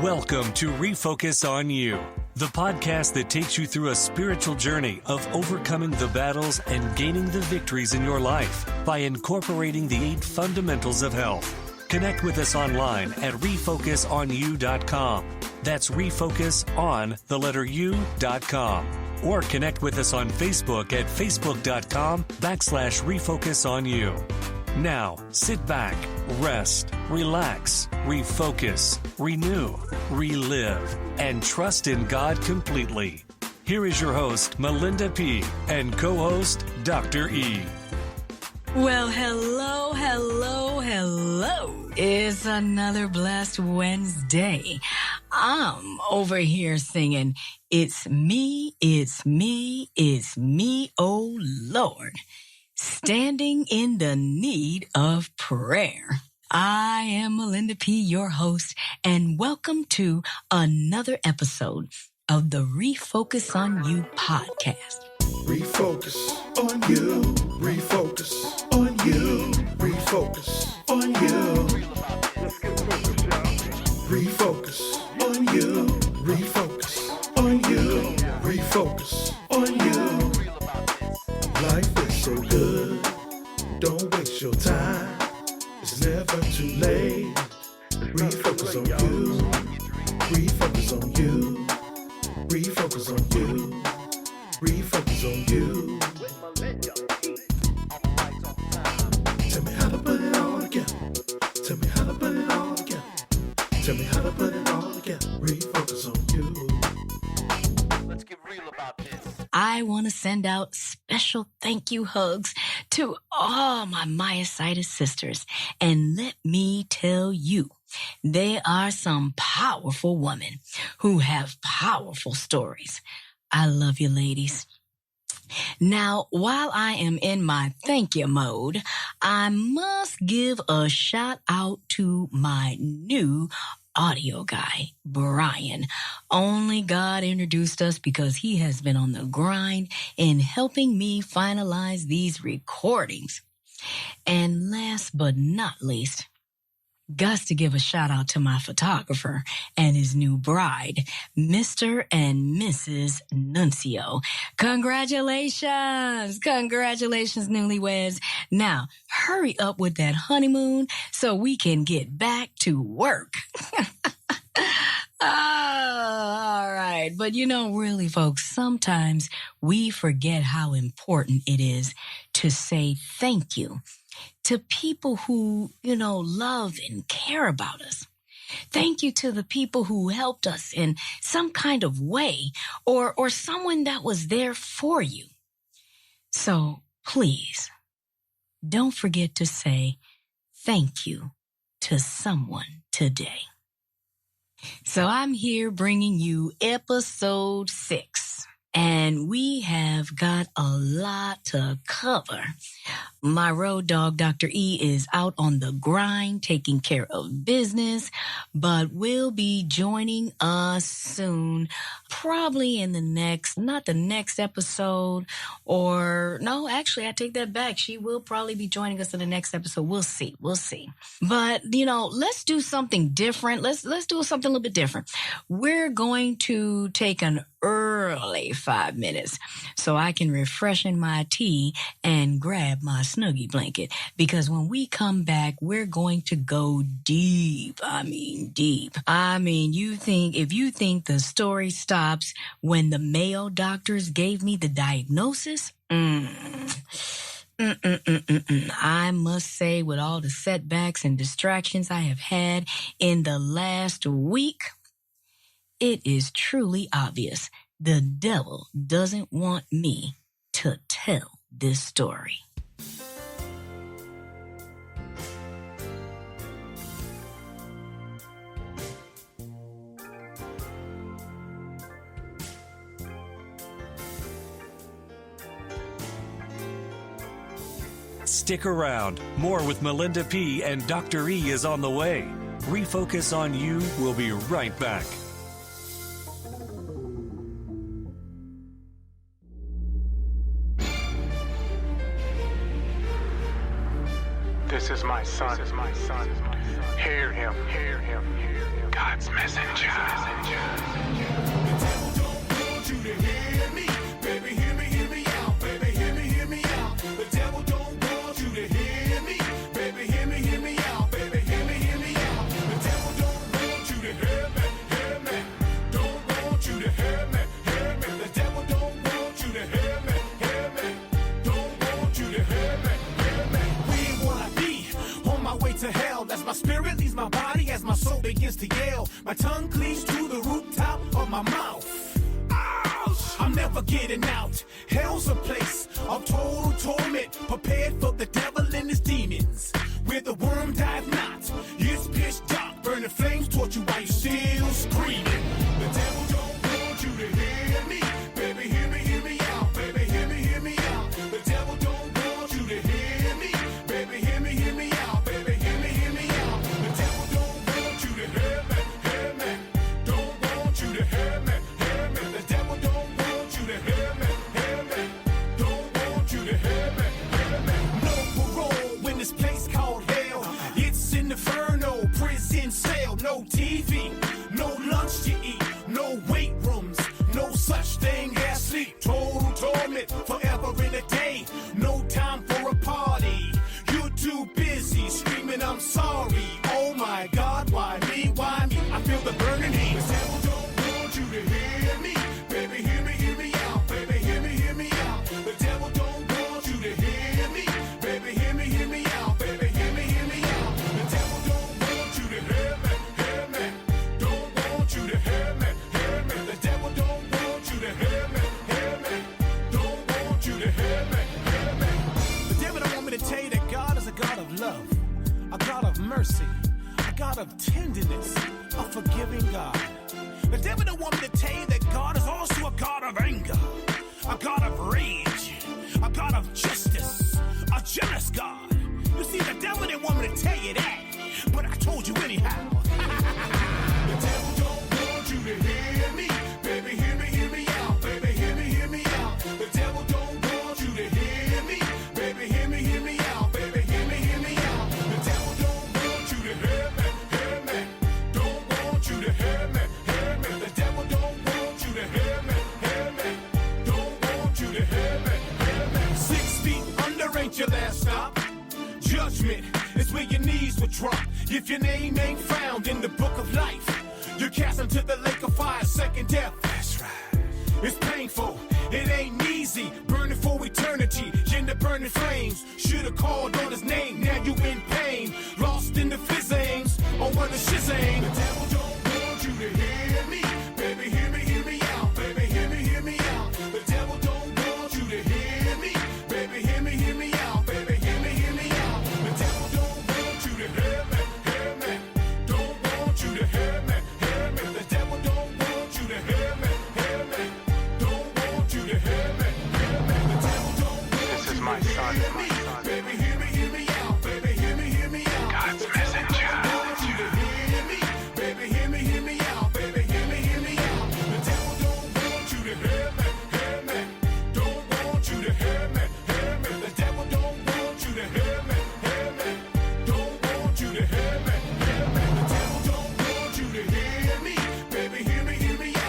Welcome to Refocus-On-U, the podcast that takes you through a spiritual journey of overcoming the battles and gaining the victories in your life by incorporating the 8 fundamentals of health. Connect with us online at RefocusOnU.com. That's RefocusOn.com. Or connect with us on Facebook at Facebook.com/RefocusOnU. Now, sit back, rest, relax, refocus, renew, relive, and trust in God completely. Here is your host, Malinda P, and co-host, Dr. E. Well, hello. It's another blessed Wednesday. I'm over here singing, it's me, oh Lord, standing in the need of prayer. I am Malinda P, your host, and welcome to another episode of the Refocus-On-U podcast. Refocus on you, refocus on you, refocus on you. Refocus on you, refocus on you, refocus on you. Life is so good, don't waste your time. It's never too late. Refocus on you, refocus on you, refocus on you. Refocus on you. Tell me how to put it all together. Tell me how to put it all together. Tell me how to put it all together. Refocus on you. Let's get real about this. I want to send out special thank you hugs to all my myositis sisters. And let me tell you, they are some powerful women who have powerful stories. I love you, ladies. Now, while I am in my thank you mode, I must give a shout out to my new audio guy, Brian. Only God introduced us because he has been on the grind in helping me finalize these recordings. And last but not least, got to give a shout out to my photographer and his new bride, Mr. and Mrs. Nuncio. Congratulations, newlyweds. Now, hurry up with that honeymoon so we can get back to work. All right. But really, folks, sometimes we forget how important it is to say thank you to people who, love and care about us. Thank you to the people who helped us in some kind of way or someone that was there for you. So please, don't forget to say thank you to someone today. So I'm here bringing you episode 6. And we have got a lot to cover. My road dog, Dr. E, is out on the grind, taking care of business, but will be joining us soon, probably in not the next episode, I take that back. She will probably be joining us in the next episode. We'll see. But, let's do something different. Let's do something a little bit different. We're going to take an early 5 minutes so I can refreshen my tea and grab my Snuggie blanket, because when we come back, we're going to go deep. Deep. If you think the story stops when the male doctors gave me the diagnosis, I must say, with all the setbacks and distractions I have had in the last week, it is truly obvious the devil doesn't want me to tell this story. Stick around. More with Malinda P and Dr. E is on the way. Refocus-On-U will be right back. This is my son. Hear him. God's messenger. The devil don't want you to hear me. Baby, hear me out. Baby, hear me out. The devil don't want you to hear me. Baby, hear me out. Baby, hear me out. The devil don't want you to hear me. Don't want you to hear me. The devil don't want you to hear me. Don't want you to hear me. We ain't wanna be on my way to hell. As my spirit leaves my body, as my soul begins to yell, my tongue cleaves to the rooftop of my mouth. Ouch! I'm never getting out. Hell's a place of total torment, prepared for the devil and his demons, where the worm dies not. It's pitch dark, burning flames torch you while you still screaming. The devil don't want you to hear me. Baby, hear me out. Baby, hear me out. The devil don't want you to hear me. Baby, hear me out. Baby, hear me out. The devil don't want you to hear me. Don't want you to hear me. The devil don't want you to hear me. Don't want you to hear me. No parole in this place called hell. It's an inferno, prison cell. No TV, no lunch to eat, no weight rooms, no such thing as sleep. Total torment forever in a day. No time for a party. You're too busy screaming, I'm sorry. Oh my God, why me? Why me? I feel the burning heat. The devil don't want you to hear me. Baby, hear me out. Baby, hear me out. The devil don't want you to hear me. Baby, hear me out. Baby, hear me out. The devil don't want you to hear me. Don't want you to hear me. The devil don't want you to hear me. Don't want you to hear me. The devil don't want me to tell you that God is a God of love, a God of mercy, a God of tenderness, a forgiving God. The devil don't want me to tell you that God is also a God of anger, a God of rage, a God of justice, a jealous God. You see, the devil didn't want me to tell you that, but I told you anyhow. The devil don't want you to hear me. Baby, hear me out. Baby, hear me out. The devil don't want you to hear me. Baby, hear me out. Baby, hear me out. The devil don't want you to hear me. Don't want you to hear me. The devil don't want you to hear me. Don't want you to hear me. 6 feet under ain't your last stop. Judgment is where your knees will drop. If your name ain't found in the book of life, you're cast into the lake of fire, second death. That's right. It's painful, it ain't easy. Burning for eternity in the burning flames. Should've called on his name, now you in pain. Lost in the fizzings, on what the shizang. The devil don't want you to hear me. Baby, hear me out. Baby, hear me out. The devil don't want you to hear me. Baby, hear me out. Baby, hear me out. The devil don't want you to hear me. Don't want you to hear me. The devil don't want you to hear me. Don't want you to hear me. The devil don't want This is my son. Baby, hear me out. Baby, hear me out. God's The devil messenger. don't want you to hear me. Baby, hear me out. Baby, hear me out. The devil don't want you to hear me. Don't want you to hear me. The devil don't want you to hear me. Don't want you to hear me. The devil don't want you to hear me. Baby, hear me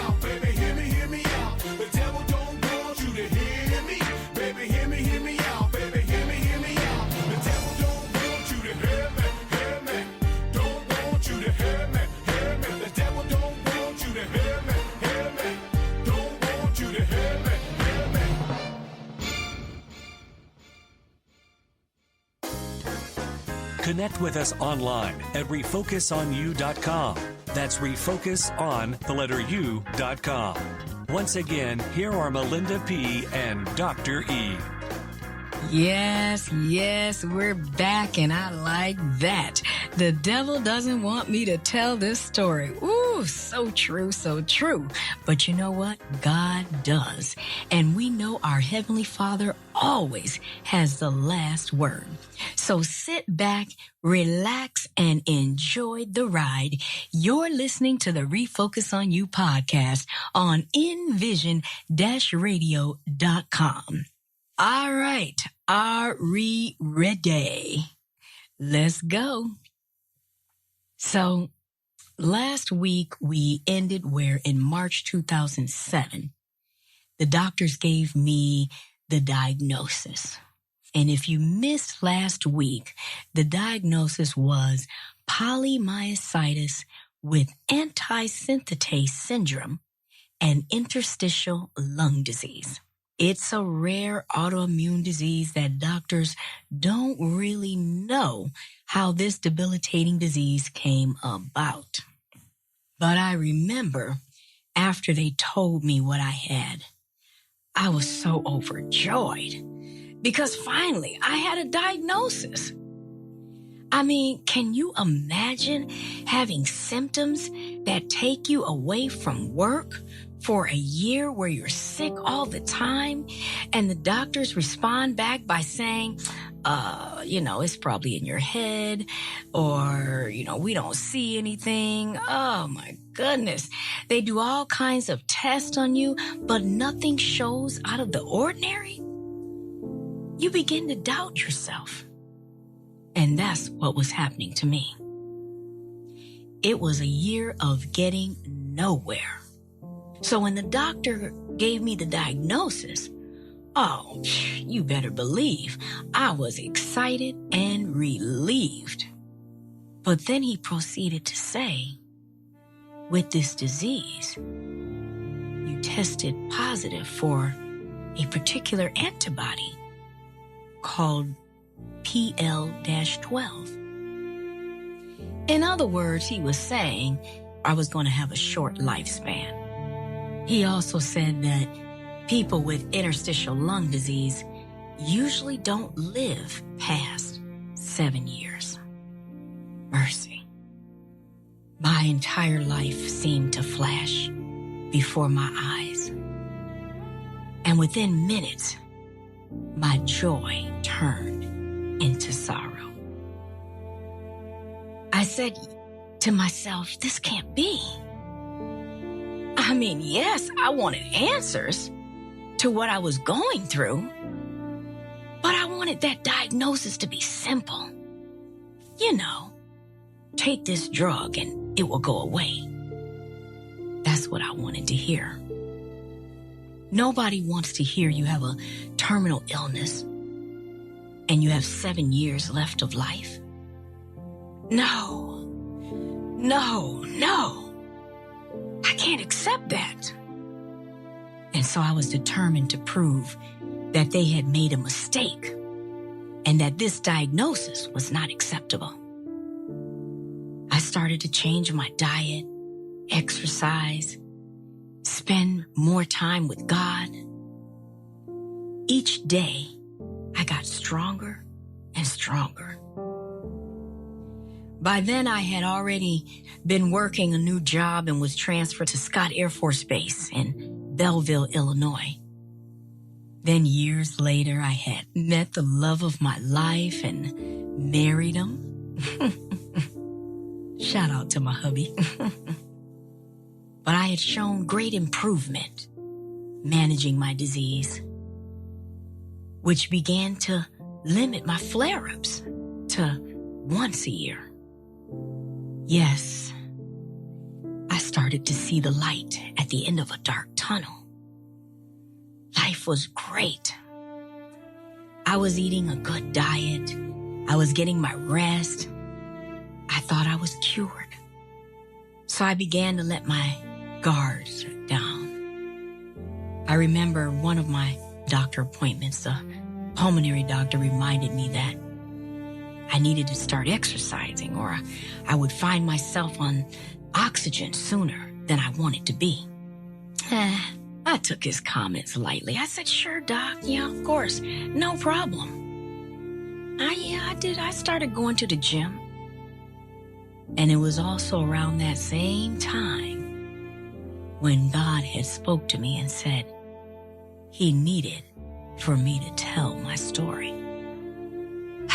out. Baby, hear me out. The devil don't want you to hear me. Baby, hear me out. Baby, hear me out. The devil don't want you to hear me. Don't want you to hear me. The devil don't want you to hear me. Don't want you to hear me. Connect with us online at REFOCUSONU.com. That's REFOCUSON.com. Once again, here are Malinda P. and Dr. E. Yes, we're back, and I like that. The devil doesn't want me to tell this story. Ooh, so true, so true. But you know what? God does. And we know our Heavenly Father always has the last word. So sit back, relax, and enjoy the ride. You're listening to the Refocus on You podcast on envision-radio.com. All right. Are we ready? Let's go. So Last week, we ended where in March 2007, the doctors gave me the diagnosis. And if you missed last week, the diagnosis was polymyositis with antisynthetase syndrome and interstitial lung disease. It's a rare autoimmune disease that doctors don't really know how this debilitating disease came about. But I remember after they told me what I had, I was so overjoyed because finally I had a diagnosis. I mean, can you imagine having symptoms that take you away from work for a year where you're sick all the time and the doctors respond back by saying, it's probably in your head or, we don't see anything. Oh my goodness. They do all kinds of tests on you, but nothing shows out of the ordinary. You begin to doubt yourself. And that's what was happening to me. It was a year of getting nowhere. So when the doctor gave me the diagnosis, oh, you better believe I was excited and relieved. But then he proceeded to say, with this disease, you tested positive for a particular antibody called PL-12. In other words, he was saying I was going to have a short lifespan. He also said that people with interstitial lung disease usually don't live past 7 years. Mercy. My entire life seemed to flash before my eyes. And within minutes, my joy turned into sorrow. I said to myself, this can't be. I mean, yes, I wanted answers to what I was going through, but I wanted that diagnosis to be simple. Take this drug and it will go away. That's what I wanted to hear. Nobody wants to hear you have a terminal illness and you have 7 years left of life. No. I can't accept that. And so I was determined to prove that they had made a mistake and that this diagnosis was not acceptable. I started to change my diet, exercise, spend more time with God. Each day, I got stronger and stronger. By then, I had already been working a new job and was transferred to Scott Air Force Base in Belleville, Illinois. Then years later, I had met the love of my life and married him. Shout out to my hubby. But I had shown great improvement managing my disease, which began to limit my flare-ups to once a year. Yes, I started to see the light at the end of a dark tunnel. Life was great. I was eating a good diet. I was getting my rest. I thought I was cured. So I began to let my guards down. I remember one of my doctor appointments, the pulmonary doctor reminded me that I needed to start exercising or I would find myself on oxygen sooner than I wanted to be. I took his comments lightly. I said, sure, doc. Yeah, of course. No problem. I did. I started going to the gym. And it was also around that same time when God had spoke to me and said he needed for me to tell my story.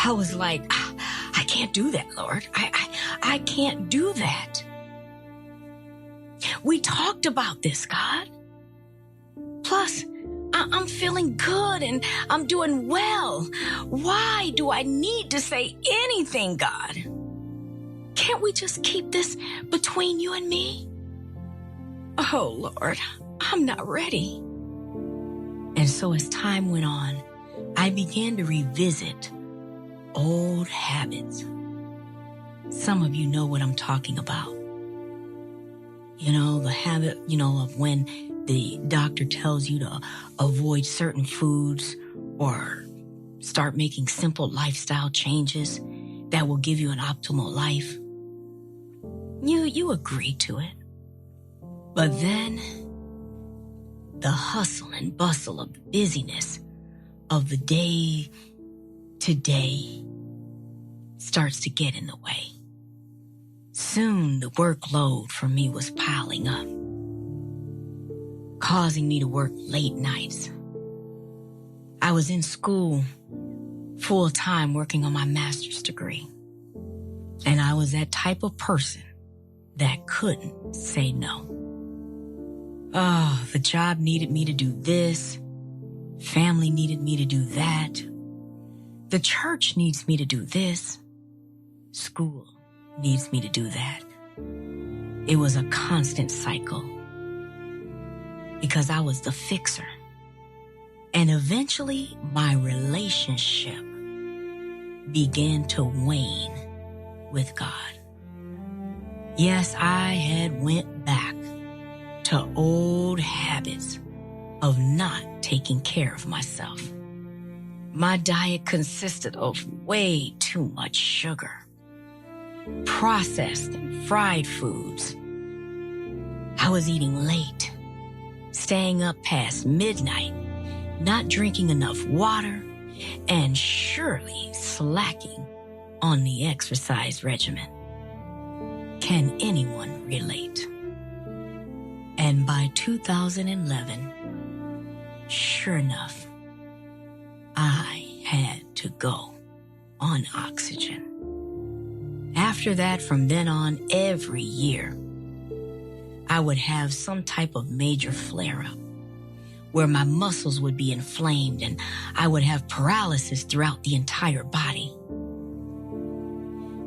I was like, I can't do that, Lord. I can't do that. We talked about this, God. Plus, I'm feeling good and I'm doing well. Why do I need to say anything, God? Can't we just keep this between you and me? Oh, Lord, I'm not ready. And so as time went on, I began to revisit old habits. Some of you know what I'm talking about. You know, the habit, of when the doctor tells you to avoid certain foods or start making simple lifestyle changes that will give you an optimal life. You agree to it. But then the hustle and bustle of the busyness of the day to day starts to get in the way. Soon the workload for me was piling up, causing me to work late nights. I was in school full time working on my master's degree, and I was that type of person that couldn't say no. Oh, the job needed me to do this. Family needed me to do that. The church needs me to do this. School needs me to do that. It was a constant cycle because I was the fixer. And eventually my relationship began to wane with God. Yes, I had went back to old habits of not taking care of myself. My diet consisted of way too much sugar, processed and fried foods. I was eating late, staying up past midnight, not drinking enough water, and surely slacking on the exercise regimen. Can anyone relate? And by 2011, sure enough, I had to go on oxygen. After that, from then on, every year, I would have some type of major flare-up where my muscles would be inflamed and I would have paralysis throughout the entire body.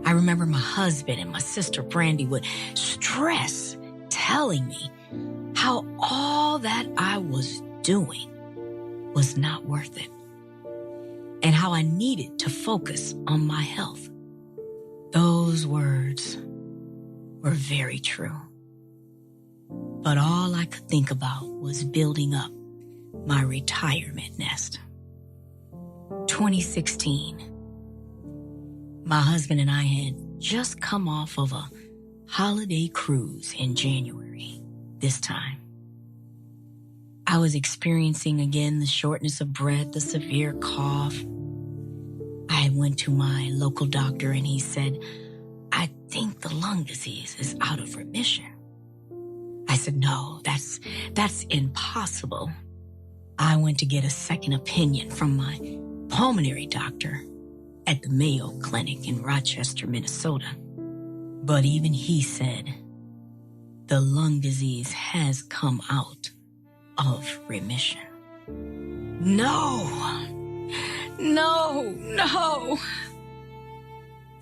I remember my husband and my sister Brandy would stress telling me how all that I was doing was not worth it and how I needed to focus on my health. Those words were very true. But all I could think about was building up my retirement nest. 2016, my husband and I had just come off of a holiday cruise in January this time. I was experiencing again the shortness of breath, the severe cough. I went to my local doctor and he said, I think the lung disease is out of remission. I said, no, that's impossible. I went to get a second opinion from my pulmonary doctor at the Mayo Clinic in Rochester, Minnesota. But even he said, the lung disease has come out of remission. No.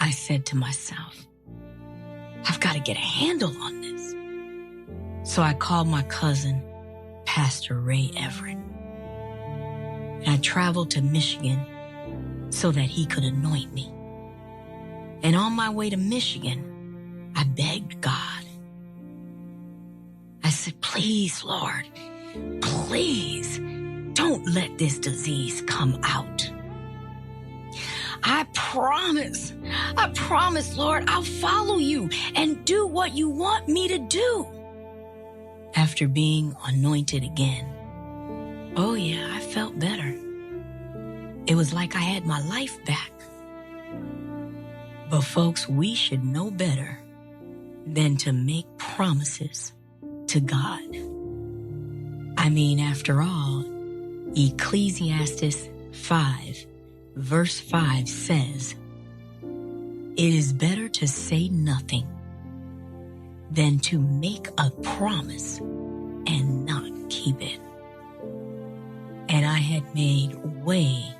I said to myself, I've got to get a handle on this. So I called my cousin, Pastor Ray Everett. And I traveled to Michigan so that he could anoint me. And on my way to Michigan, I begged God. I said, please, Lord, please don't let this disease come out. I promise, Lord, I'll follow you and do what you want me to do. After being anointed again, oh yeah, I felt better. It was like I had my life back. But folks, we should know better than to make promises to God. I mean, after all, Ecclesiastes 5, verse 5 says, it is better to say nothing than to make a promise and not keep it. And I had made way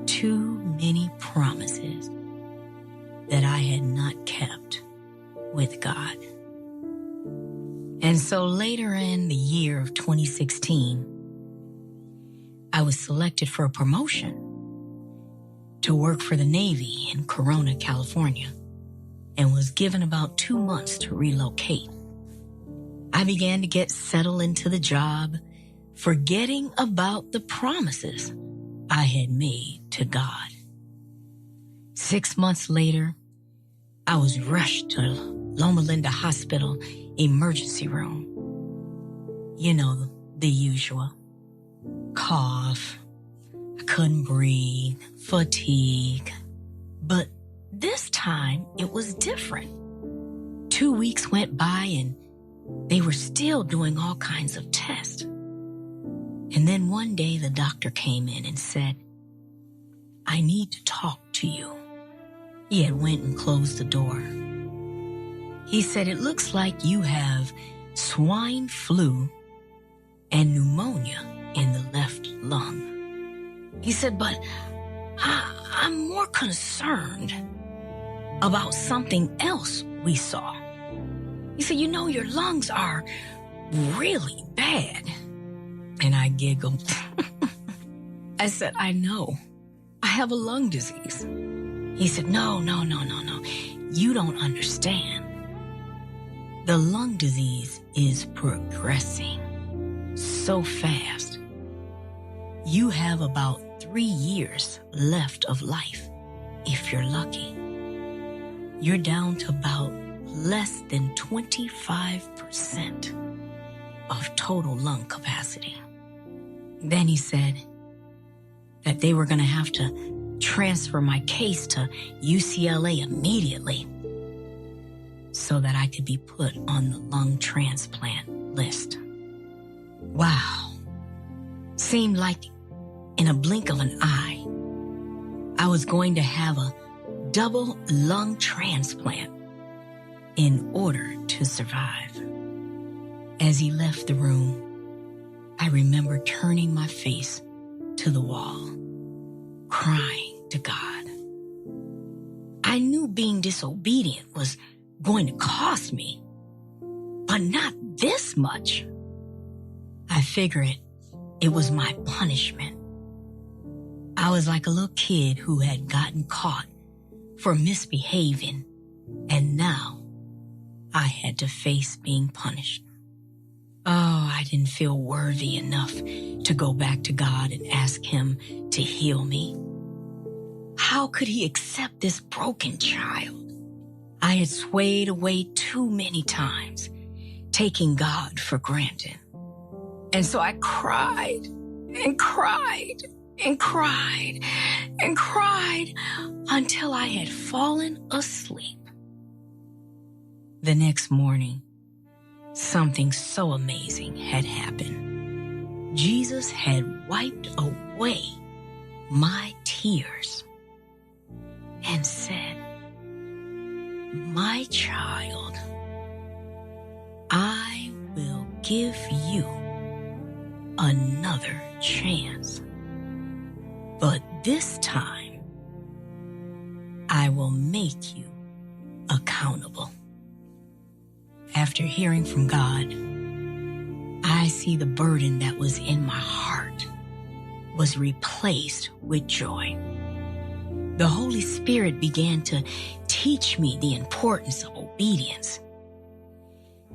too many promises that I had not kept with God. And so later in the year of 2016, I was selected for a promotion to work for the Navy in Corona, California, and was given about 2 months to relocate. I began to get settled into the job, forgetting about the promises I had made to God. 6 months later, I was rushed to Loma Linda Hospital emergency room. You know, the usual. Cough, I couldn't breathe, fatigue. But this time it was different. 2 weeks went by and they were still doing all kinds of tests. And then one day the doctor came in and said, "I need to talk to you." He had went and closed the door. He said, "It looks like you have swine flu and pneumonia in the left lung." He said, "But I'm more concerned about something else we saw." He said, "You know, your lungs are really bad." And I giggled. I said, "I know. I have a lung disease." He said, No. You don't understand. The lung disease is progressing so fast. You have about 3 years left of life, if you're lucky. You're down to about less than 25% of total lung capacity. Then he said that they were going to have to transfer my case to UCLA immediately so that I could be put on the lung transplant list. Wow. Seemed like in a blink of an eye, I was going to have a double lung transplant in order to survive. As he left the room, I remember turning my face to the wall, crying to God. I knew being disobedient was going to cost me, but not this much. I figured it was my punishment. I was like a little kid who had gotten caught for misbehaving, and now I had to face being punished. Oh, I didn't feel worthy enough to go back to God and ask Him to heal me. How could He accept this broken child? I had swayed away too many times, taking God for granted. And so I cried and cried and cried and cried until I had fallen asleep. The next morning, something so amazing had happened. Jesus had wiped away my tears and said, "My child, I will give you another chance. But this time, I will make you accountable." After hearing from God, I see the burden that was in my heart was replaced with joy. The Holy Spirit began to teach me the importance of obedience.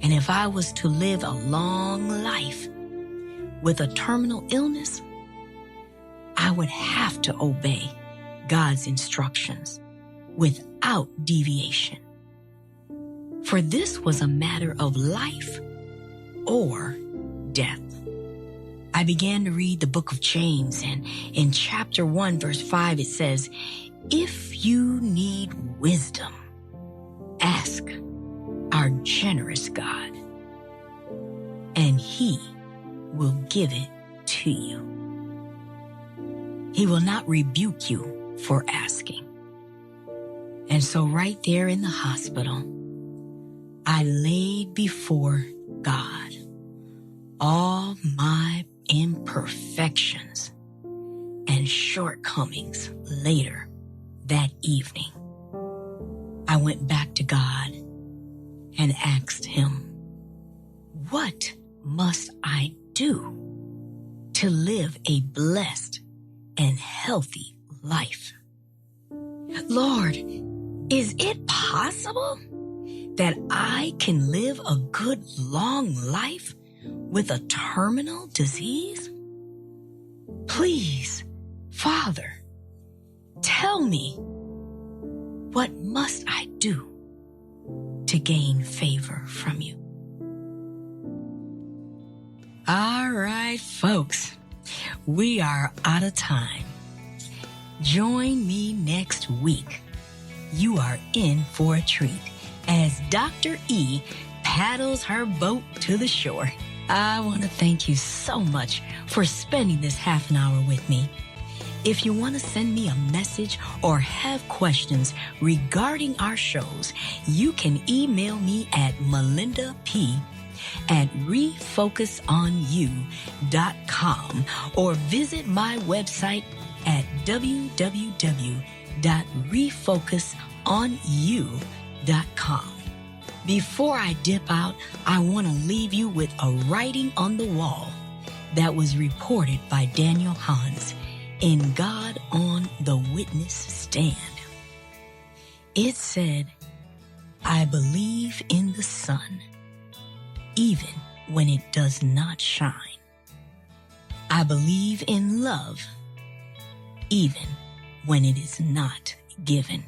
And if I was to live a long life with a terminal illness, I would have to obey God's instructions without deviation. For this was a matter of life or death. I began to read the book of James, and in chapter 1, verse 5, it says, "If you need wisdom, ask our generous God, and He will give it to you. He will not rebuke you for asking." And so right there in the hospital, I laid before God all my imperfections and shortcomings. Later that evening, I went back to God and asked him, "What must I do to live a blessed and healthy life?" Lord, is it possible that I can live a good long life with a terminal disease? Please, Father, tell me, what must I do to gain favor from you? All right, folks, we are out of time. Join me next week. You are in for a treat as Dr. E paddles her boat to the shore. I want to thank you so much for spending this half an hour with me. If you want to send me a message or have questions regarding our shows, you can email me at Malinda P at REFOCUSONU.com or visit my website at www.refocusonu.com. Before I dip out, I want to leave you with a writing on the wall that was reported by Daniel Hans in God on the Witness Stand. It said, "I believe in the sun, even when it does not shine. I believe in love, even when it is not given.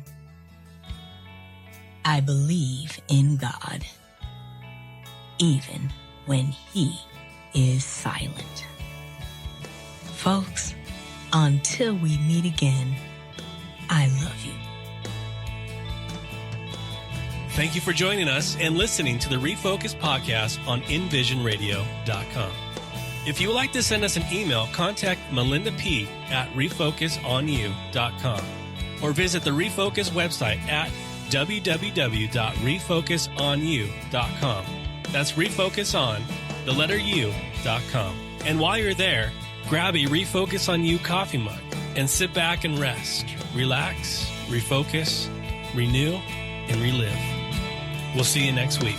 I believe in God, even when He is silent." Folks, until we meet again, I love you. Thank you for joining us and listening to the Refocus podcast on InVisionRadio.com. If you would like to send us an email, contact Malinda P at Refocus-On-U.com or visit the Refocus website at www.refocusonu.com. That's Refocus-On, the letter U.com. And while you're there, grab a Refocus-On-U coffee mug and sit back and rest, relax, refocus, renew, and relive. We'll see you next week.